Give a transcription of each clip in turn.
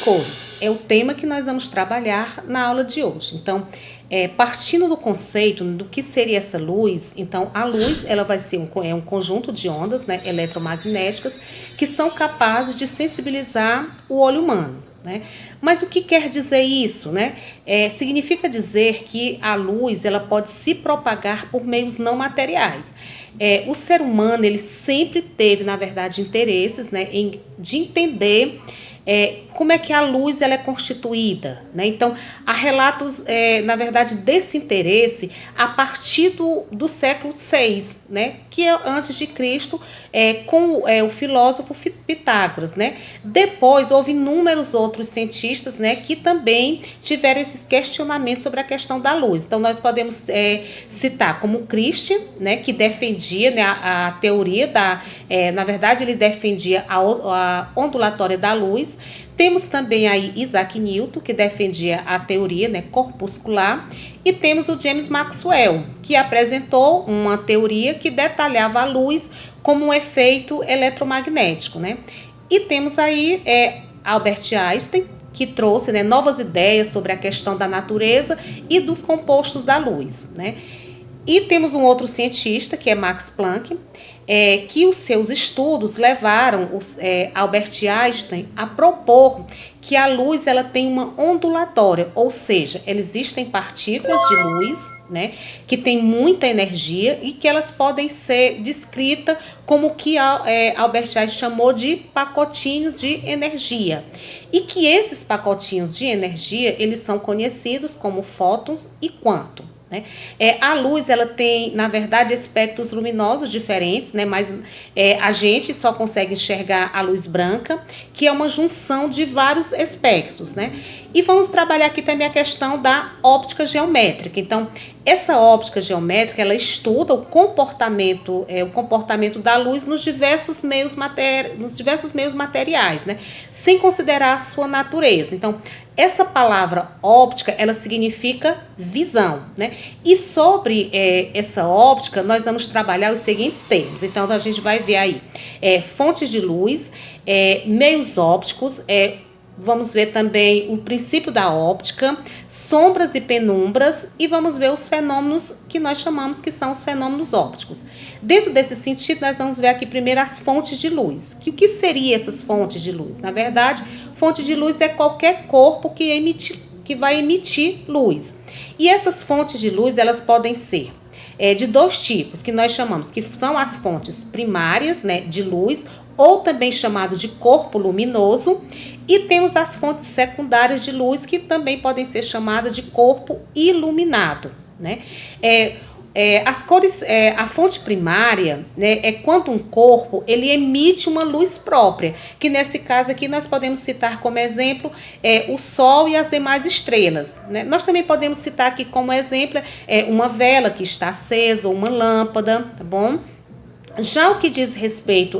cores. É o tema que nós vamos trabalhar na aula de hoje. Então, partindo do conceito do que seria essa luz, então a luz ela vai ser um conjunto de ondas, né, eletromagnéticas que são capazes de sensibilizar o olho humano. Né? Mas o que quer dizer isso? Né? Significa dizer que a luz ela pode se propagar por meios não materiais. O ser humano ele sempre teve, na verdade, interesses, né, de entender como é que a luz ela é constituída, né? Então, há relatos, na verdade, desse interesse a partir do século VI, né? Que é antes de Cristo, com o filósofo Pitágoras, né? Depois, houve inúmeros outros cientistas, né? Que também tiveram esses questionamentos sobre a questão da luz. Então, nós podemos citar como Christian, né? Que defendia, né, a teoria na verdade, ele defendia a ondulatória da luz. Temos também aí Isaac Newton, que defendia a teoria, né, corpuscular, e temos o James Maxwell, que apresentou uma teoria que detalhava a luz como um efeito eletromagnético, né? E temos aí Albert Einstein, que trouxe, né, novas ideias sobre a questão da natureza e dos compostos da luz, né? E temos um outro cientista, que é Max Planck, que os seus estudos levaram Albert Einstein a propor que a luz ela tem uma ondulatória, ou seja, existem partículas de luz, né, que têm muita energia e que elas podem ser descritas como o que Albert Einstein chamou de pacotinhos de energia. E que esses pacotinhos de energia, eles são conhecidos como fótons e quantum. A luz ela tem, na verdade, espectros luminosos diferentes, né? Mas a gente só consegue enxergar a luz branca, que é uma junção de vários espectros, né? E vamos trabalhar aqui também a questão da óptica geométrica. Então, essa óptica geométrica ela estuda o comportamento da luz nos diversos meios materiais, né? Sem considerar a sua natureza. Então, essa palavra óptica, ela significa visão, né? E sobre essa óptica, nós vamos trabalhar os seguintes termos. Então, a gente vai ver aí fontes de luz, meios ópticos, vamos ver também o princípio da óptica, sombras e penumbras, e vamos ver os fenômenos que nós chamamos que são os fenômenos ópticos. Dentro desse sentido, nós vamos ver aqui primeiro as fontes de luz. O que seriam essas fontes de luz? Na verdade, fonte de luz é qualquer corpo que vai emitir luz. E essas fontes de luz, elas podem ser de dois tipos, que nós chamamos, que são as fontes primárias, né, de luz, ou também chamado de corpo luminoso, e temos as fontes secundárias de luz, que também podem ser chamadas de corpo iluminado, né? As cores, a fonte primária, né, é quando um corpo ele emite uma luz própria, que nesse caso aqui nós podemos citar como exemplo o Sol e as demais estrelas, né? Nós também podemos citar aqui como exemplo uma vela que está acesa, ou uma lâmpada, tá bom? Já o que diz respeito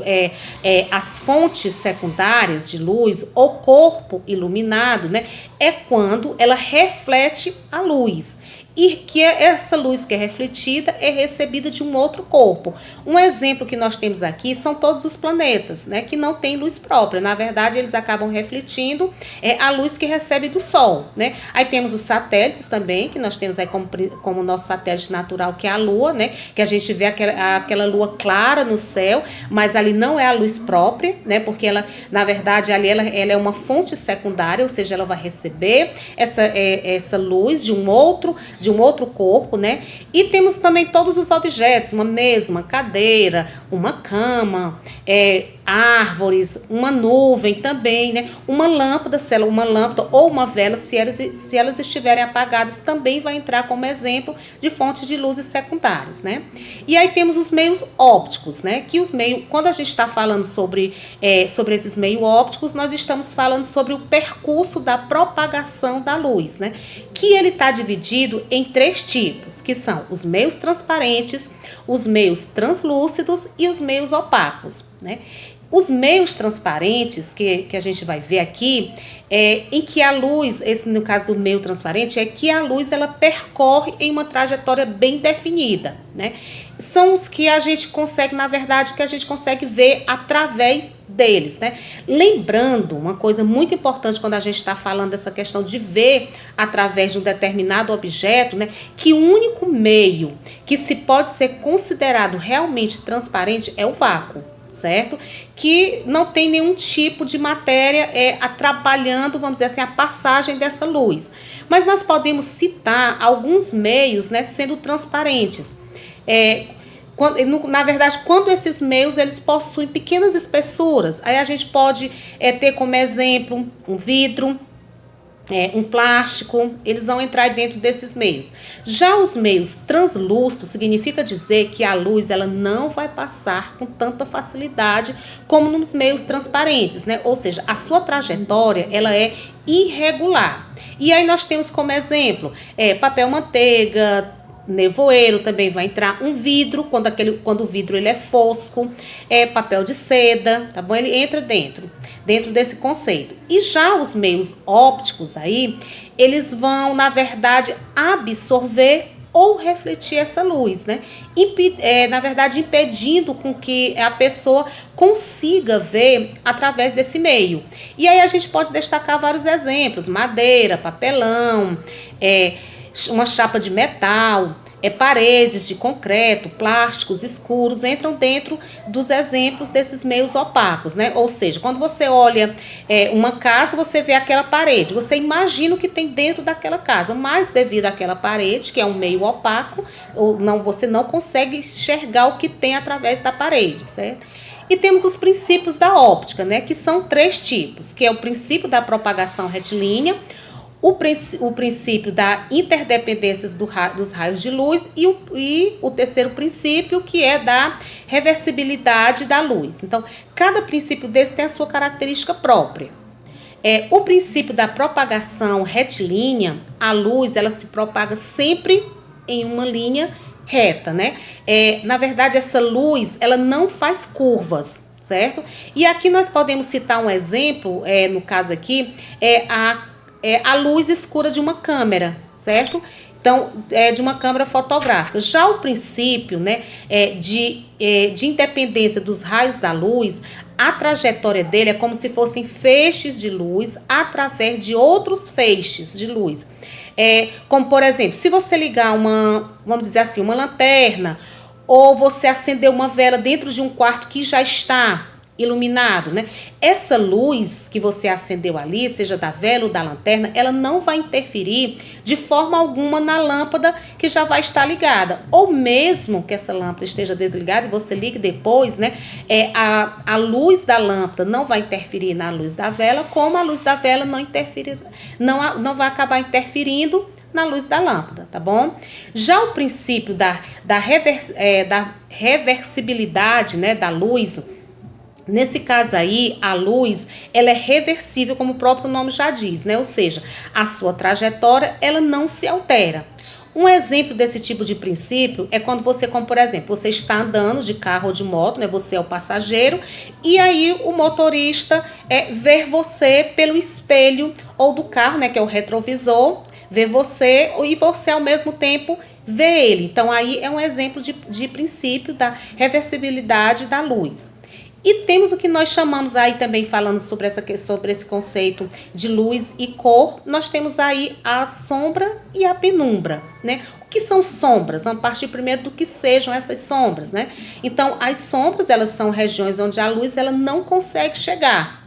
às fontes secundárias de luz, ou corpo iluminado, né, é quando ela reflete a luz. E que essa luz que é refletida é recebida de um outro corpo. Um exemplo que nós temos aqui são todos os planetas, né, que não têm luz própria. Na verdade, eles acabam refletindo a luz que recebe do Sol, né? Aí temos os satélites também, que nós temos aí como nosso satélite natural, que é a Lua, né? Que a gente vê aquela lua clara no céu, mas ali não é a luz própria, né? Porque ela, na verdade, ali ela é uma fonte secundária, ou seja, ela vai receber essa luz de um outro corpo, né? E temos também todos os objetos, uma mesa, uma cadeira, uma cama, árvores, uma nuvem também, né? Uma lâmpada ou uma vela, se elas estiverem apagadas, também vai entrar como exemplo de fontes de luzes secundárias, né? E aí temos os meios ópticos, né? Quando a gente está falando sobre esses meios ópticos, nós estamos falando sobre o percurso da propagação da luz, né? Que ele está dividido em três tipos, que são os meios transparentes, os meios translúcidos e os meios opacos, né? Os meios transparentes, que a gente vai ver aqui, em que a luz, no caso do meio transparente, é que a luz ela percorre em uma trajetória bem definida, né? São os que a gente consegue, na verdade, que a gente consegue ver através deles, né? Lembrando, uma coisa muito importante quando a gente está falando dessa questão de ver através de um determinado objeto, né? Que o único meio que se pode ser considerado realmente transparente é o vácuo, certo? Que não tem nenhum tipo de matéria atrapalhando, vamos dizer assim, a passagem dessa luz. Mas nós podemos citar alguns meios, né, sendo transparentes. Na verdade, quando esses meios eles possuem pequenas espessuras, aí a gente pode ter como exemplo um vidro, um plástico, eles vão entrar dentro desses meios. Já os meios translúcidos significa dizer que a luz ela não vai passar com tanta facilidade como nos meios transparentes, né? Ou seja, a sua trajetória ela é irregular. E aí nós temos como exemplo papel manteiga, nevoeiro também vai entrar, um vidro, quando o vidro ele é fosco, papel de seda, tá bom? Ele entra dentro desse conceito. E já os meios ópticos aí, eles vão, na verdade, absorver ou refletir essa luz, né? Na verdade, impedindo com que a pessoa consiga ver através desse meio. E aí a gente pode destacar vários exemplos: madeira, papelão, uma chapa de metal, paredes de concreto, plásticos escuros, entram dentro dos exemplos desses meios opacos, né? Ou seja, quando você olha uma casa, você vê aquela parede, você imagina o que tem dentro daquela casa, mas devido àquela parede, que é um meio opaco, você não consegue enxergar o que tem através da parede, certo? E temos os princípios da óptica, né? Que são 3 tipos, que é o princípio da propagação retilínea, o princípio da interdependência dos raios de luz e o terceiro princípio, que é da reversibilidade da luz. Então, cada princípio desse tem a sua característica própria. O princípio da propagação retilínea, a luz ela se propaga sempre em uma linha reta, né? Na verdade, essa luz ela não faz curvas, certo? E aqui nós podemos citar um exemplo, no caso aqui, a luz escura de uma câmera, certo? Então, de uma câmera fotográfica. Já o princípio, né, de independência dos raios da luz, a trajetória dele é como se fossem feixes de luz através de outros feixes de luz. Como, por exemplo, se você ligar vamos dizer assim, uma lanterna, ou você acender uma vela dentro de um quarto que já está iluminado, né? Essa luz que você acendeu ali, seja da vela ou da lanterna, ela não vai interferir de forma alguma na lâmpada que já vai estar ligada. Ou mesmo que essa lâmpada esteja desligada e você ligue depois, né? A luz da lâmpada não vai interferir na luz da vela, como a luz da vela não vai acabar interferindo na luz da lâmpada, tá bom? Já o princípio da reversibilidade, né, da luz, nesse caso aí, a luz, ela é reversível, como o próprio nome já diz, né? Ou seja, a sua trajetória, ela não se altera. Um exemplo desse tipo de princípio é quando você, como por exemplo, você está andando de carro ou de moto, né? Você é o passageiro, e aí o motorista vê você pelo espelho ou do carro, né? Que é o retrovisor, vê você e você ao mesmo tempo vê ele. Então aí é um exemplo de princípio da reversibilidade da luz. E temos o que nós chamamos aí também, falando sobre esse conceito de luz e cor, nós temos aí a sombra e a penumbra, né? O que são sombras? Vamos partir primeiro do que sejam essas sombras, né? Então, as sombras, elas são regiões onde a luz ela não consegue chegar,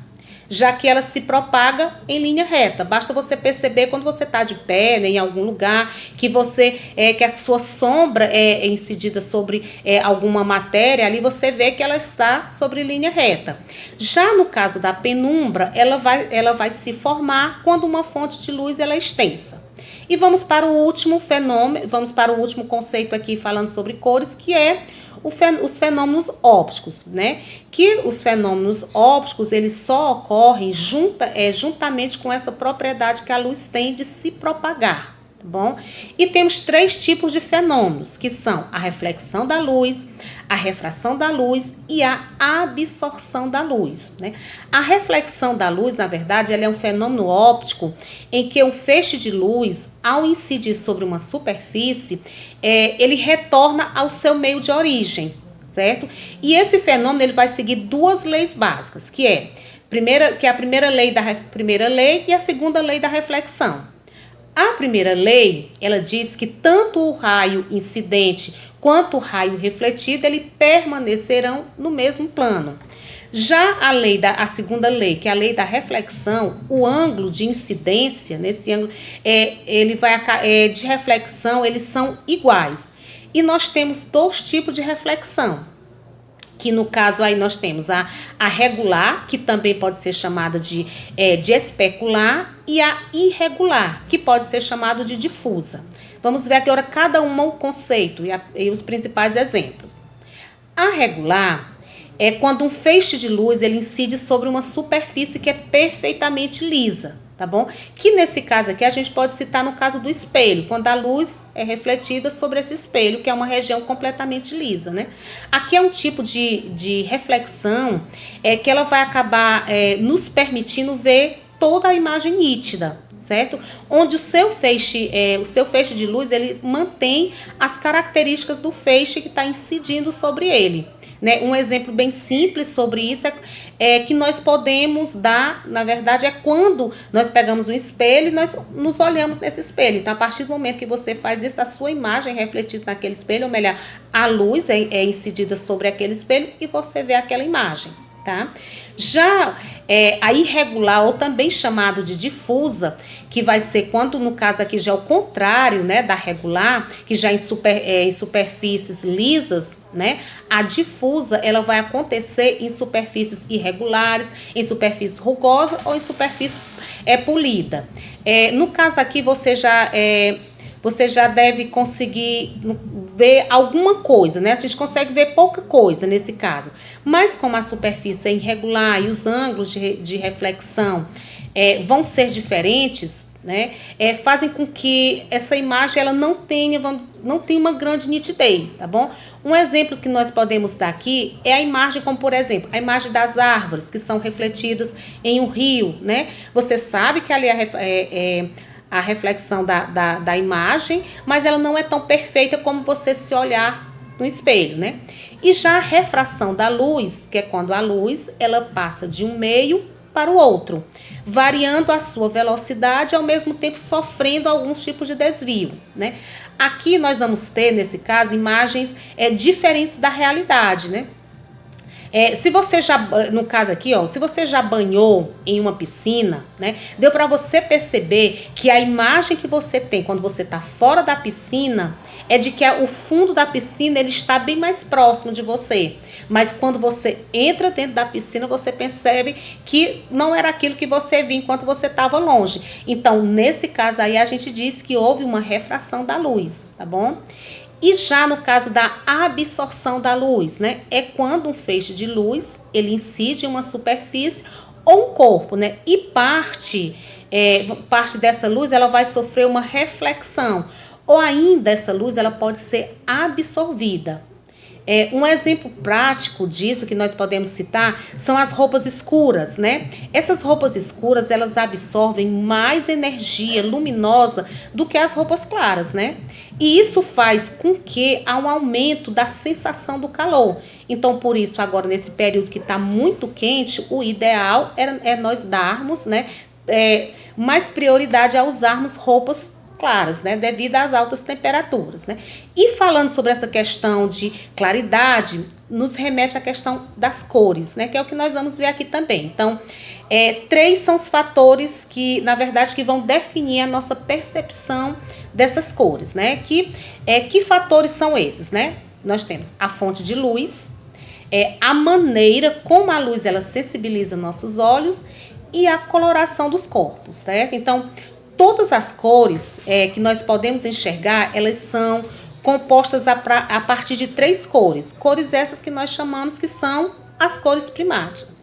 já que ela se propaga em linha reta. Basta você perceber quando você está de pé, né, em algum lugar, que que a sua sombra é incidida sobre alguma matéria, ali você vê que ela está sobre linha reta. Já no caso da penumbra, ela vai se formar quando uma fonte de luz ela é extensa. E vamos para o último fenômeno, vamos para o último conceito aqui falando sobre cores, que é os fenômenos ópticos, né? Que os fenômenos ópticos, eles só ocorrem juntamente com essa propriedade que a luz tem de se propagar, tá bom? E temos 3 tipos de fenômenos, que são a reflexão da luz, a refração da luz e a absorção da luz, né? A reflexão da luz, na verdade, ela é um fenômeno óptico em que um feixe de luz, ao incidir sobre uma superfície, ele retorna ao seu meio de origem, certo? E esse fenômeno ele vai seguir duas leis básicas, que é a primeira lei primeira lei e a segunda lei da reflexão. A primeira lei, ela diz que tanto o raio incidente quanto o raio refletido, ele permanecerão no mesmo plano. Já a segunda lei, que é a lei da reflexão, o ângulo de incidência, nesse ângulo, de reflexão, eles são iguais. E nós temos dois tipos de reflexão, que no caso aí nós temos a regular, que também pode ser chamada de especular, e a irregular, que pode ser chamada de difusa. Vamos ver agora cada uma o conceito e os principais exemplos. A regular é quando um feixe de luz ele incide sobre uma superfície que é perfeitamente lisa, tá bom? Que nesse caso aqui a gente pode citar no caso do espelho, quando a luz é refletida sobre esse espelho, que é uma região completamente lisa, né? Aqui é um tipo de reflexão que ela vai acabar nos permitindo ver toda a imagem nítida, certo? Onde o seu feixe de luz ele mantém as características do feixe que está incidindo sobre ele. Né? Um exemplo bem simples sobre isso é que nós podemos dar, na verdade, é quando nós pegamos um espelho e nós nos olhamos nesse espelho. Então, a partir do momento que você faz isso, a sua imagem é refletida naquele espelho, ou melhor, a luz é incidida sobre aquele espelho e você vê aquela imagem. Tá? Já a irregular, ou também chamado de difusa, que vai ser quando, no caso aqui, já é o contrário, né, da regular, que já em superfícies lisas, né, a difusa, ela vai acontecer em superfícies irregulares, em superfície rugosa ou em superfície polida. No caso aqui, você já deve conseguir ver alguma coisa, né? A gente consegue ver pouca coisa nesse caso. Mas como a superfície é irregular e os ângulos de reflexão vão ser diferentes, né? Fazem com que essa imagem ela não tenha uma grande nitidez, tá bom? Um exemplo que nós podemos dar aqui é a imagem, como por exemplo, a imagem das árvores que são refletidas em um rio, né? Você sabe que ali a reflexão da imagem, mas ela não é tão perfeita como você se olhar no espelho, né? E já a refração da luz, que é quando a luz ela passa de um meio para o outro, variando a sua velocidade, ao mesmo tempo sofrendo alguns tipos de desvio, né? Aqui nós vamos ter, nesse caso, imagens diferentes da realidade, né? Se você já, no caso aqui, ó, se você já banhou em uma piscina, né, deu para você perceber que a imagem que você tem quando você está fora da piscina é de que o fundo da piscina ele está bem mais próximo de você. Mas quando você entra dentro da piscina, você percebe que não era aquilo que você viu enquanto você estava longe. Então, nesse caso aí, a gente diz que houve uma refração da luz, tá bom? E já no caso da absorção da luz, né? É quando um feixe de luz, ele incide em uma superfície ou um corpo, né? E parte dessa luz, ela vai sofrer uma reflexão. Ou ainda essa luz, ela pode ser absorvida. Um exemplo prático disso que nós podemos citar são as roupas escuras, né? Essas roupas escuras, elas absorvem mais energia luminosa do que as roupas claras, né? E isso faz com que há um aumento da sensação do calor. Então, por isso, agora nesse período que está muito quente, o ideal é nós darmos, né, mais prioridade a usarmos roupas claras, né, devido às altas temperaturas, né? E falando sobre essa questão de claridade, nos remete à questão das cores, né, que é o que nós vamos ver aqui também. Então, 3 são os fatores que, na verdade, que vão definir a nossa percepção dessas cores, né? Que fatores são esses, né? Nós temos a fonte de luz, a maneira como a luz ela sensibiliza nossos olhos e a coloração dos corpos, certo? Então, todas as cores que nós podemos enxergar, elas são compostas a partir de 3 cores. Cores essas que nós chamamos que são as cores primárias.